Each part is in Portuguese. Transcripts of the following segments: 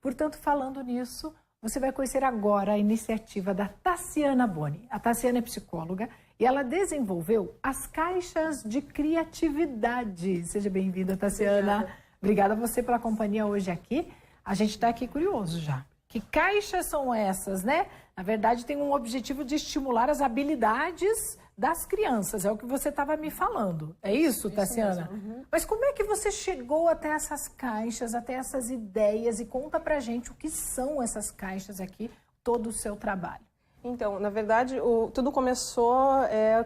Portanto, falando nisso, você vai conhecer agora a iniciativa da Tassiana Boni. A Tassiana é psicóloga e ela desenvolveu as caixas de criatividade. Seja bem-vinda, Tassiana. Obrigada a você pela companhia hoje aqui. A gente está aqui curioso já. Que caixas são essas, né? Na verdade, tem um objetivo de estimular as habilidades das crianças. É o que você estava me falando. É isso, Tassiana? Mas como é que você chegou até essas caixas, até essas ideias? E conta pra gente o que são essas caixas aqui, todo o seu trabalho. Então, na verdade, tudo começou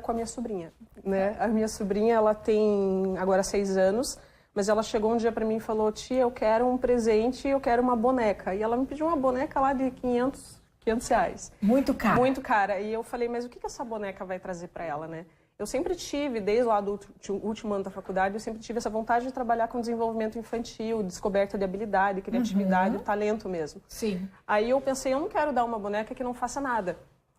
com a minha sobrinha, né? A minha sobrinha, ela tem agora 6 anos, mas ela chegou um dia para mim e falou: tia, eu quero um presente, eu quero uma boneca. E ela me pediu uma boneca lá de 500 reais. Muito cara. Muito cara. E eu falei, mas o que essa boneca vai trazer para ela, né? Eu sempre tive, desde lá do último ano da faculdade, eu sempre tive essa vontade de trabalhar com desenvolvimento infantil, descoberta de habilidade, criatividade, talento mesmo. Sim. Aí eu pensei, eu não quero dar uma boneca que não faça nada.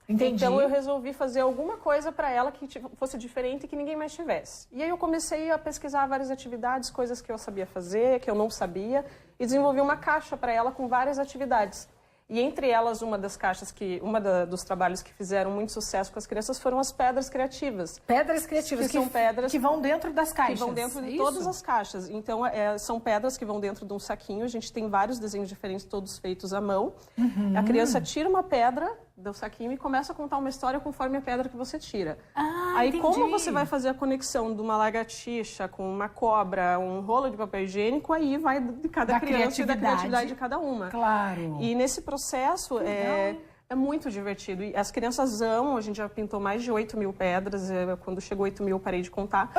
Entendi. Então eu resolvi fazer alguma coisa para ela que fosse diferente e que ninguém mais tivesse. E aí eu comecei a pesquisar várias atividades, coisas que eu sabia fazer, que eu não sabia, e desenvolvi uma caixa para ela com várias atividades. E entre elas, uma dos trabalhos que fizeram muito sucesso com as crianças foram as pedras criativas. Pedras criativas, que são pedras que vão dentro das caixas. Que vão dentro de todas as caixas. Então, são pedras que vão dentro de um saquinho. A gente tem vários desenhos diferentes, todos feitos à mão. A criança tira uma pedra do saquinho e começa a contar uma história conforme a pedra que você tira. Aí, entendi. como você vai fazer a conexão de uma lagartixa com uma cobra, um rolo de papel higiênico, aí vai de cada criança e da criatividade de cada uma. Claro. E nesse processo é muito divertido. E as crianças amam, a gente já pintou mais de 8.000 pedras, quando chegou 8.000 eu parei de contar.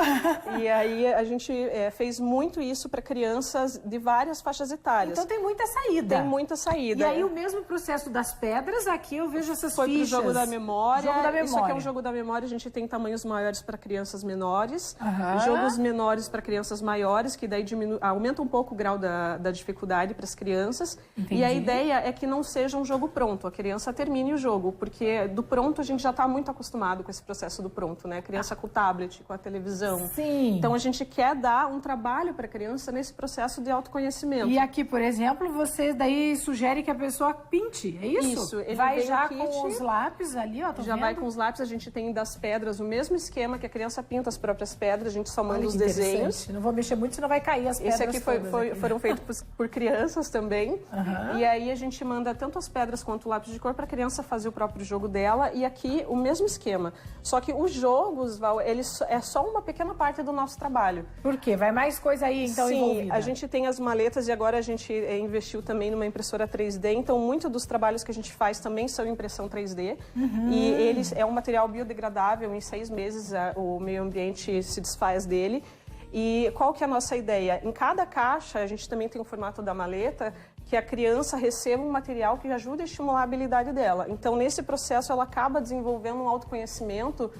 E aí a gente fez muito isso para crianças de várias faixas etárias. Então tem muita saída. Tem muita saída. E aí o mesmo processo das pedras, aqui eu vejo essas fichas. Foi pro jogo da memória. Jogo da memória. Isso aqui é um jogo da memória, a gente tem tamanhos maiores para crianças menores, jogos menores para crianças maiores, que daí aumenta um pouco o grau da dificuldade para as crianças. Entendi. E a ideia é que não seja um jogo pronto, a criança termine o jogo, porque do pronto a gente já está muito acostumado com esse processo do pronto, né? Criança com o tablet, com a televisão. Sim. Então a gente quer dar um trabalho para a criança nesse processo de autoconhecimento. E aqui, por exemplo, você daí sugere que a pessoa pinte, é isso? Isso. Ele vai vem já kit, com os lápis ali, ó, já vendo? vai com os lápis, a gente tem das pedras o mesmo esquema que a criança pinta as próprias pedras, a gente só manda Olha os que desenhos. Não vou mexer muito, senão vai cair as pedras. Esse aqui foram feitos por crianças também. E aí a gente manda tanto as pedras quanto o lápis de cor para a criança fazer o próprio jogo dela. E aqui o mesmo esquema. Só que os jogos, Val, eles é só uma pequena parte do nosso trabalho. Por quê? Vai mais coisa aí, então, Sim, envolvida? a gente tem as maletas e agora a gente investiu também numa impressora 3D. Então, muitos dos trabalhos que a gente faz também são impressão 3D. E eles é um material biodegradável. Em 6 meses o meio ambiente se desfaz dele. E qual que é a nossa ideia? Em cada caixa, a gente também tem o formato da maleta, que a criança receba um material que ajude a estimular a habilidade dela. Então, nesse processo, ela acaba desenvolvendo um autoconhecimento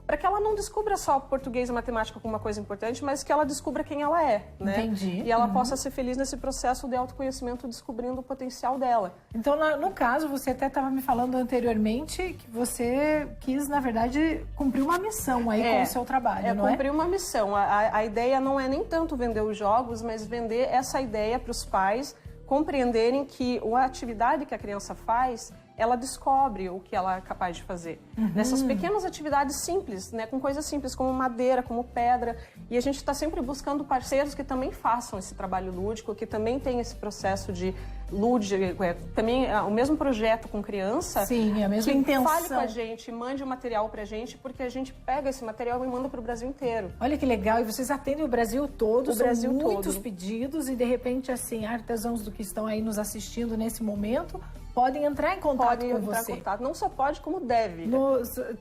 para que ela não descubra só português e matemática como uma coisa importante, mas que ela descubra quem ela é, né? Entendi. E ela possa ser feliz nesse processo de autoconhecimento, descobrindo o potencial dela. Então, no caso, você até estava me falando anteriormente que você quis, na verdade, cumprir uma missão aí com o seu trabalho, não é? Cumprir uma missão. A ideia não é nem tanto vender os jogos, mas vender essa ideia para os pais compreenderem que a atividade que a criança faz, ela descobre o que ela é capaz de fazer. Nessas pequenas atividades simples, né, com coisas simples como madeira, como pedra. E a gente está sempre buscando parceiros que também façam esse trabalho lúdico, que também tem esse processo de lúdico, também o mesmo projeto com criança. Sim, a mesma intenção. Fale com a gente, mande o material pra gente, porque a gente pega esse material e manda para o Brasil inteiro. Olha que legal, e vocês atendem o Brasil todo, Brasil são muitos todo. pedidos, e de repente, assim, artesãos do que estão aí nos assistindo nesse momento, podem entrar em contato com você. Em contato. Não só pode, como deve.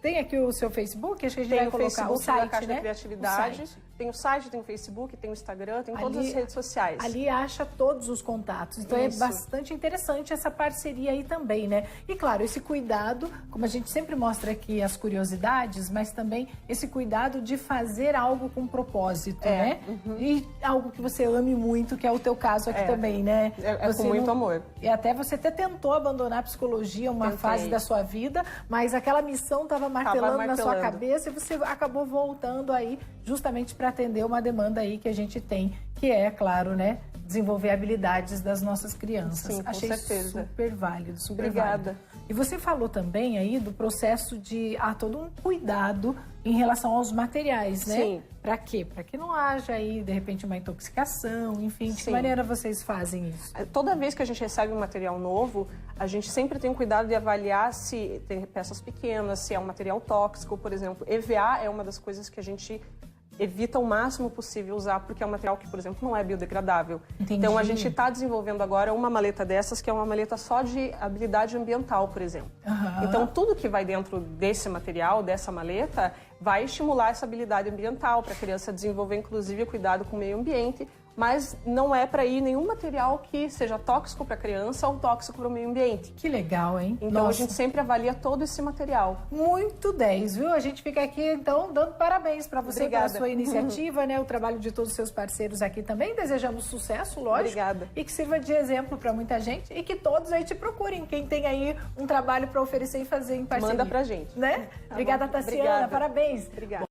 Tem aqui o seu Facebook, acho que a gente Tem vai o colocar Facebook o site, da Caixa né? da Criatividade. Tem o site, tem o Facebook, tem o Instagram, tem todas as redes sociais. Ali acha todos os contatos. Então é bastante interessante essa parceria aí também, né? E claro, esse cuidado, como a gente sempre mostra aqui as curiosidades, mas também esse cuidado de fazer algo com propósito, né? E algo que você ame muito, que é o teu caso aqui também, né? Com muito amor. E até você até tentou abandonar a psicologia uma fase da sua vida, mas aquela missão estava martelando na sua cabeça e você acabou voltando aí justamente para atender uma demanda aí que a gente tem, que que é, claro, né, desenvolver habilidades das nossas crianças. Sim, com Achei certeza. super válido, super Obrigada. válido. E você falou também aí do processo de todo um cuidado em relação aos materiais, né? Sim. Para quê? Para que não haja aí, de repente, uma intoxicação, enfim. De que Sim. maneira vocês fazem isso? Toda vez que a gente recebe um material novo, a gente sempre tem o cuidado de avaliar se tem peças pequenas, se é um material tóxico, por exemplo. EVA é uma das coisas que a gente evita o máximo possível usar, porque é um material que, por exemplo, não é biodegradável. Entendi. Então, a gente está desenvolvendo agora uma maleta dessas, que é uma maleta só de habilidade ambiental, por exemplo. Aham. Então, tudo que vai dentro desse material, dessa maleta, vai estimular essa habilidade ambiental para a criança desenvolver, inclusive, o cuidado com o meio ambiente, mas não é para ir nenhum material que seja tóxico para a criança ou tóxico para o meio ambiente. Que legal, hein? Então, Nossa. a gente sempre avalia todo esse material. Muito 10, viu? A gente fica aqui, então, dando parabéns para você, pela Obrigada. sua iniciativa, né? O trabalho de todos os seus parceiros aqui também. Desejamos sucesso, lógico. Obrigada. E que sirva de exemplo para muita gente e que todos aí te procurem. Quem tem aí um trabalho para oferecer e fazer em parceria. Manda pra gente. Né? Tá Obrigada, bom. Tassiana. Obrigada. Parabéns. Obrigada.